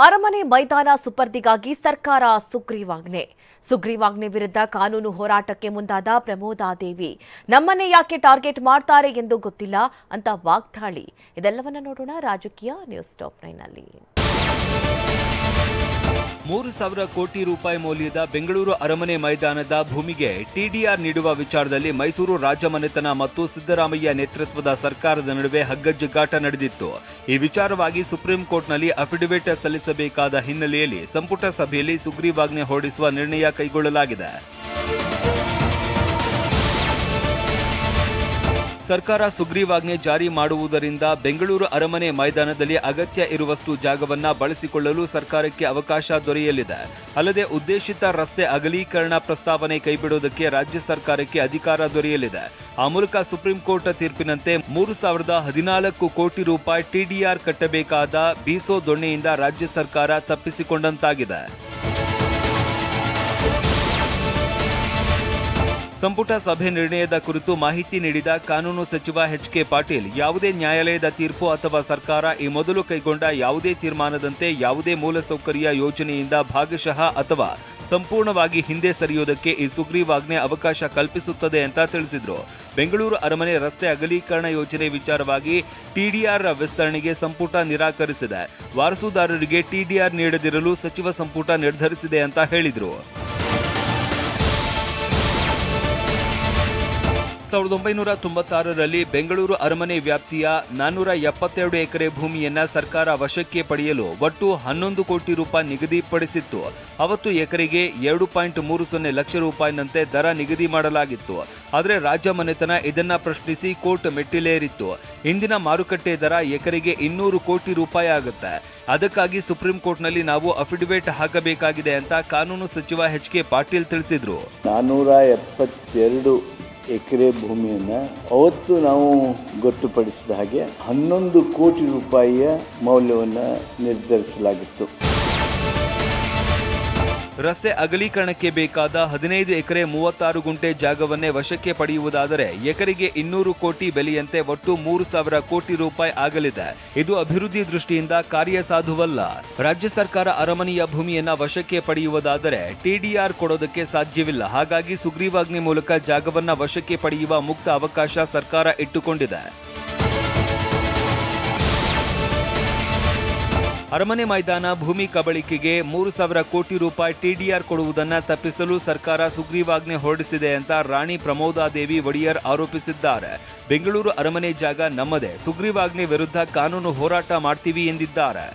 ಅರಮನೆ ಮೈದಾನ ಸುಪರ್ದಿಗಾಗಿ ಸರ್ಕಾರ ಸುಗ್ರೀವಾಜ್ಞೆ ವಿರುದ್ಧ ಕಾನೂನು ಹೋರಾಟಕ್ಕೆ ಮುಂದಾದ ಪ್ರಮೋದಾದೇವಿ ನಮ್ಮನ್ನೇ ಯಾಕೆ ಟಾರ್ಗೆಟ್ ಮಾಡ್ತಾರೆ ಎಂದು ಗೊತ್ತಿಲ್ಲ ಅಂತ ವಾಗ್ದಾಳಿ. ಇದೆಲ್ಲವನ್ನ ನೋಡೋಣ ರಾಜಕೀಯ ನ್ಯೂಸ್ ಟಾಪ್ 9 ನಲ್ಲಿ. 3,000 ಕೋಟಿ ರೂಪಾಯಿ ಮೌಲ್ಯದ ಬೆಂಗಳೂರು ಅರಮನೆ ಮೈದಾನದ ಭೂಮಿಗೆ ಟಿಡಿಆರ್ ನೀಡುವ ವಿಚಾರದಲ್ಲಿ ಮೈಸೂರು ರಾಜಮನೆತನ ಮತ್ತು ಸಿದ್ದರಾಮಯ್ಯ ನೇತೃತ್ವದ ಸರ್ಕಾರದ ನಡುವೆ ಹಗ್ಗಜಗ್ಗಾಟ ನಡೆದಿತ್ತು. ಈ ವಿಚಾರವಾಗಿ ಸುಪ್ರೀಂ ಕೋರ್ಟ್ನಲ್ಲಿ ಅಫಿಡವಿಟ್ ಸಲ್ಲಿಸಬೇಕಾದ ಹಿನ್ನೆಲೆಯಲ್ಲಿ ಸಂಪುಟ ಸಭೆಯಲ್ಲಿ ಸುಗ್ರೀವಾಜ್ಞೆ ಹೊರಡಿಸುವ ನಿರ್ಣಯ ಕೈಗೊಳ್ಳಲಾಗಿದೆ. ಸರ್ಕಾರ ಸುಗ್ರೀವಾಜ್ಞೆ ಜಾರಿ ಮಾಡುವುದರಿಂದ ಬೆಂಗಳೂರು ಅರಮನೆ ಮೈದಾನದಲ್ಲಿ ಅಗತ್ಯ ಇರುವಷ್ಟು ಜಾಗವನ್ನ ಬಳಸಿಕೊಳ್ಳಲು ಸರ್ಕಾರಕ್ಕೆ ಅವಕಾಶ ದೊರೆಯಲಿದೆ. ಅಲ್ಲದೆ ಉದ್ದೇಶಿತ ರಸ್ತೆ ಅಗಲೀಕರಣ ಪ್ರಸ್ತಾವನೆ ಕೈಬಿಡುವುದಕ್ಕೆ ರಾಜ್ಯ ಸರ್ಕಾರಕ್ಕೆ ಅಧಿಕಾರ ದೊರೆಯಲಿದೆ. ಆ ಮೂಲಕ ಸುಪ್ರೀಂ ಕೋರ್ಟ್ ತೀರ್ಪಿನಂತೆ 3,014 ಕೋಟಿ ರೂಪಾಯಿ ಟಿಡಿಆರ್ ಕಟ್ಟಬೇಕಾದ ಬೀಸೋ ದೊಣ್ಣೆಯಿಂದ ರಾಜ್ಯ ಸರ್ಕಾರ ತಪ್ಪಿಸಿಕೊಂಡಂತಾಗಿದೆ. ಸಂಪುಟ ಸಭೆ ನಿರ್ಣಯದ ಕುರಿತು ಮಾಹಿತಿ ನೀಡಿದ ಕಾನೂನು ಸಚಿವ ಎಚ್.ಕೆ. ಪಾಟೀಲ್, ಯಾವುದೇ ನ್ಯಾಯಾಲಯದ ತೀರ್ಪು ಅಥವಾ ಸರ್ಕಾರ ಈ ಮೊದಲು ಕೈಗೊಂಡ ಯಾವುದೇ ತೀರ್ಮಾನದಂತೆ ಯಾವುದೇ ಮೂಲಸೌಕರ್ಯ ಯೋಜನೆಯಿಂದ ಭಾಗಶಃ ಅಥವಾ ಸಂಪೂರ್ಣವಾಗಿ ಹಿಂದೆ ಸರಿಯುವುದಕ್ಕೆ ಈ ಸುಗ್ರೀವಾಜ್ಞೆ ಅವಕಾಶ ಕಲ್ಪಿಸುತ್ತದೆ ಅಂತ ತಿಳಿಸಿದ್ರು. ಬೆಂಗಳೂರು ಅರಮನೆ ರಸ್ತೆ ಅಗಲೀಕರಣ ಯೋಜನೆ ವಿಚಾರವಾಗಿ ಟಿಡಿಆರ್ ವಿಸ್ತರಣೆಗೆ ಸಂಪುಟ ನಿರಾಕರಿಸಿದೆ. ವಾರಸುದಾರರಿಗೆ ಟಿಡಿಆರ್ ನೀಡದಿರಲು ಸಚಿವ ಸಂಪುಟ ನಿರ್ಧರಿಸಿದೆ ಅಂತ ಹೇಳಿದ್ರು. 1996ರಲ್ಲಿ ಬೆಂಗಳೂರು ಅರಮನೆ ವ್ಯಾಪ್ತಿಯ 472 ಎಕರೆ ಭೂಮಿಯನ್ನ ಸರ್ಕಾರ ವಶಕ್ಕೆ ಪಡೆಯಲು ಒಟ್ಟು 11 ಕೋಟಿ ರೂಪಾಯಿ ನಿಗದಿಪಡಿಸಿತ್ತು. ಅವತ್ತು ಎಕರೆಗೆ 2.30 ಲಕ್ಷ ರೂಪಾಯಿನಂತೆ ದರ ನಿಗದಿ ಮಾಡಲಾಗಿತ್ತು. ಆದರೆ ರಾಜ್ಯ ಮನೆತನ ಇದನ್ನ ಪ್ರಶ್ನಿಸಿ ಕೋರ್ಟ್ ಮೆಟ್ಟಿಲೇರಿತ್ತು. ಇಂದಿನ ಮಾರುಕಟ್ಟೆ ದರ ಎಕರೆಗೆ 200 ಕೋಟಿ ರೂಪಾಯಿ ಆಗುತ್ತೆ. ಅದಕ್ಕಾಗಿ ಸುಪ್ರೀಂ ಕೋರ್ಟ್ನಲ್ಲಿ ನಾವು ಅಫಿಡವಿಟ್ ಹಾಕಬೇಕಾಗಿದೆ ಅಂತ ಕಾನೂನು ಸಚಿವ ಎಚ್.ಕೆ. ಪಾಟೀಲ್ ತಿಳಿಸಿದ್ರು. 472 ಎಕರೆ ಭೂಮಿಯನ್ನು ಅವತ್ತು ನಾವು ಗೊತ್ತುಪಡಿಸಿದ ಹಾಗೆ 11 ಕೋಟಿ ರೂಪಾಯಿಯ ಮೌಲ್ಯವನ್ನು ನಿರ್ಧರಿಸಲಾಗಿತ್ತು. ರಸ್ತೆ ಅಗಲೀಕರಣಕ್ಕೆ ಬೇಕಾದ 15 ಎಕರೆ 36 ಗುಂಟೆ ಜಾಗವನ್ನೇ ವಶಕ್ಕೆ ಪಡೆಯುವುದಾದರೆ ಎಕರೆಗೆ 200 ಕೋಟಿ ಬೆಲೆಯಂತೆ ಒಟ್ಟು 3,000 ಕೋಟಿ ರೂಪಾಯಿ ಆಗಲಿದೆ. ಇದು ಅಭಿವೃದ್ಧಿ ದೃಷ್ಟಿಯಿಂದ ಕಾರ್ಯಸಾಧುವಲ್ಲ. ರಾಜ್ಯ ಸರ್ಕಾರ ಅರಮನೆಯ ಭೂಮಿಯನ್ನ ವಶಕ್ಕೆ ಪಡೆಯುವುದಾದರೆ ಟಿಡಿಆರ್ ಕೊಡೋದಕ್ಕೆ ಸಾಧ್ಯವಿಲ್ಲ. ಹಾಗಾಗಿ ಸುಗ್ರೀವಾಜ್ಞೆ ಮೂಲಕ ಜಾಗವನ್ನ ವಶಕ್ಕೆ ಪಡೆಯುವ ಮುಕ್ತ ಅವಕಾಶ ಸರ್ಕಾರ ಇಟ್ಟುಕೊಂಡಿದೆ. ಅರಮನೆ ಮೈದಾನ ಭೂಮಿ ಕಬಳಿಕೆಗೆ 3,000 ಕೋಟಿ ರೂಪಾಯಿ ಟಿಡಿಆರ್ ಕೊಡುವುದನ್ನು ತಪ್ಪಿಸಲು ಸರ್ಕಾರ ಸುಗ್ರೀವಾಜ್ಞೆ ಹೊರಡಿಸಿದೆ ಅಂತ ರಾಣಿ ಪ್ರಮೋದಾದೇವಿ ಒಡೆಯರ್ ಆರೋಪಿಸಿದ್ದಾರೆ. ಬೆಂಗಳೂರು ಅರಮನೆ ಜಾಗ ನಮ್ಮದೇ, ಸುಗ್ರೀವಾಜ್ಞೆ ವಿರುದ್ಧ ಕಾನೂನು ಹೋರಾಟ ಮಾಡ್ತೀವಿ ಎಂದಿದ್ದಾರೆ.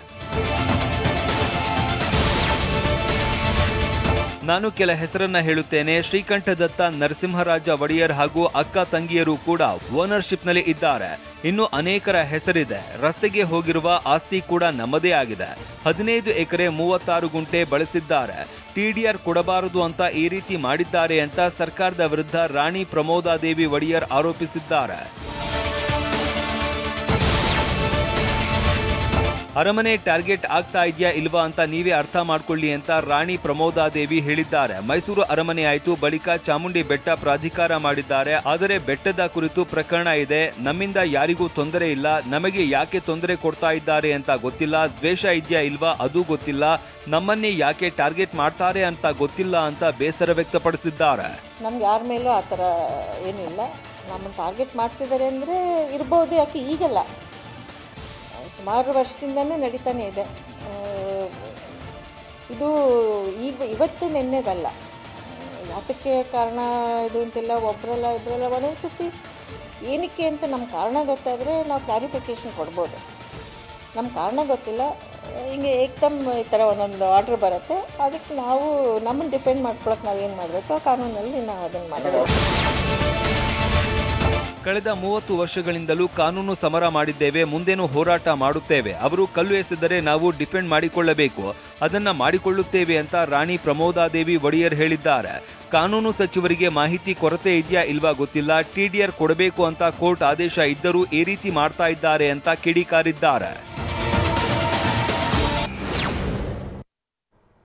ನಾನು ಕೆಲ ಹೆಸರನ್ನ ಹೇಳುತ್ತೇನೆ. ಶ್ರೀಕಂಠದತ್ತ ನರಸಿಂಹರಾಜ ಒಡೆಯರ್ ಹಾಗೂ ಅಕ್ಕ ತಂಗಿಯರು ಕೂಡ ಓನರ್ಶಿಪ್ನಲ್ಲಿ ಇದ್ದಾರೆ. ಇನ್ನು ಅನೇಕರ ಹೆಸರಿದೆ. ರಸ್ತೆಗೆ ಹೋಗಿರುವ ಆಸ್ತಿ ಕೂಡ ನಮ್ಮದೇ ಆಗಿದೆ. 15 ಎಕರೆ 36 ಗುಂಟೆ ಬಳಸಿದ್ದಾರೆ. ಟಿಡಿಆರ್ ಕೊಡಬಾರದು ಅಂತ ಈ ರೀತಿ ಮಾಡಿದ್ದಾರೆ ಅಂತ ಸರ್ಕಾರದ ವಿರುದ್ಧ ರಾಣಿ ಪ್ರಮೋದಾದೇವಿ ಒಡೆಯರ್ ಆರೋಪಿಸಿದ್ದಾರೆ. ಅರಮನೆ ಟಾರ್ಗೆಟ್ ಆಗ್ತಾ ಇದೆಯಾ ಇಲ್ವಾ ಅಂತ ನೀವೇ ಅರ್ಥ ಮಾಡ್ಕೊಳ್ಳಿ ಅಂತ ರಾಣಿ ಪ್ರಮೋದಾದೇವಿ ಹೇಳಿದ್ದಾರೆ. ಮೈಸೂರು ಅರಮನೆ ಆಯ್ತು, ಬಳಿಕ ಚಾಮುಂಡಿ ಬೆಟ್ಟ ಪ್ರಾಧಿಕಾರ ಮಾಡಿದ್ದಾರೆ. ಆದರೆ ಬೆಟ್ಟದ ಕುರಿತು ಪ್ರಕರಣ ಇದೆ. ನಮ್ಮಿಂದ ಯಾರಿಗೂ ತೊಂದರೆ ಇಲ್ಲ. ನಮಗೆ ಯಾಕೆ ತೊಂದರೆ ಕೊಡ್ತಾ ಇದ್ದಾರೆ ಅಂತ ಗೊತ್ತಿಲ್ಲ. ದ್ವೇಷ ಇದೆಯಾ ಇಲ್ವಾ ಅದು ಗೊತ್ತಿಲ್ಲ. ನಮ್ಮನ್ನೇ ಯಾಕೆ ಟಾರ್ಗೆಟ್ ಮಾಡ್ತಾರೆ ಅಂತ ಗೊತ್ತಿಲ್ಲ ಅಂತ ಬೇಸರ ವ್ಯಕ್ತಪಡಿಸಿದ್ದಾರೆ. ನಮ್ಗೆ ಯಾರ ಮೇಲೂ ಆ ಥರ ಏನಿಲ್ಲ. ನಮ್ಮನ್ನು ಟಾರ್ಗೆಟ್ ಮಾಡ್ತಿದ್ದಾರೆ ಅಂದರೆ ಇರ್ಬೋದು, ಯಾಕೆ ಈಗಲ್ಲ, ಸುಮಾರು ವರ್ಷದಿಂದನೇ ನಡೀತಾನೆ ಇದೆ. ಇದು ಇವತ್ತು ನೆನ್ನೆದಲ್ಲ. ಯಾತಕ್ಕೆ ಕಾರಣ ಇದು ಅಂತೆಲ್ಲ ಒಬ್ಬರಲ್ಲ ಇಬ್ಬರಲ್ಲ ಒಂದೊಂದು ಸತಿ ಏನಕ್ಕೆ ಅಂತ ನಮ್ಮ ಕಾರಣ ಗೊತ್ತಾದರೆ ನಾವು ಕ್ಲಾರಿಫಿಕೇಷನ್ ಕೊಡ್ಬೋದು. ನಮ್ಮ ಕಾರಣ ಗೊತ್ತಿಲ್ಲ, ಹಿಂಗೆ ಏಕ್ದಮ್ ಈ ಥರ ಒಂದೊಂದು ಆರ್ಡ್ರ್ ಬರುತ್ತೆ. ಅದಕ್ಕೆ ನಾವು ನಮ್ಮನ್ನು ಡಿಪೆಂಡ್ ಮಾಡ್ಕೊಳಕ್ಕೆ ನಾವೇನು ಮಾಡಬೇಕು, ಆ ಕಾನೂನಲ್ಲಿ ನಾವು ಅದನ್ನು ಮಾಡಬೇಕು. ಕಳೆದ 30 ವರ್ಷಗಳಿಂದಲೂ ಕಾನೂನು ಸಮರ ಮಾಡಿದ್ದೇವೆ, ಮುಂದೇನೂ ಹೋರಾಟ ಮಾಡುತ್ತೇವೆ. ಅವರು ಕಲ್ಲು ಎಸೆದರೆ ನಾವು ಡಿಫೆಂಡ್ ಮಾಡಿಕೊಳ್ಳಬೇಕು, ಅದನ್ನ ಮಾಡಿಕೊಳ್ಳುತ್ತೇವೆ ಅಂತ ರಾಣಿ ಪ್ರಮೋದಾದೇವಿ ಒಡೆಯರ್ ಹೇಳಿದ್ದಾರೆ. ಕಾನೂನು ಸಚಿವರಿಗೆ ಮಾಹಿತಿ ಕೊರತೆ ಇದೆಯಾ ಇಲ್ವಾ ಗೊತ್ತಿಲ್ಲ. ಟಿಡಿಆರ್ ಕೊಡಬೇಕು ಅಂತ ಕೋರ್ಟ್ ಆದೇಶ ಇದ್ದರೂ ಈ ರೀತಿ ಮಾಡ್ತಾ ಇದ್ದಾರೆ ಅಂತ ಕಿಡಿಕಾರಿದ್ದಾರೆ.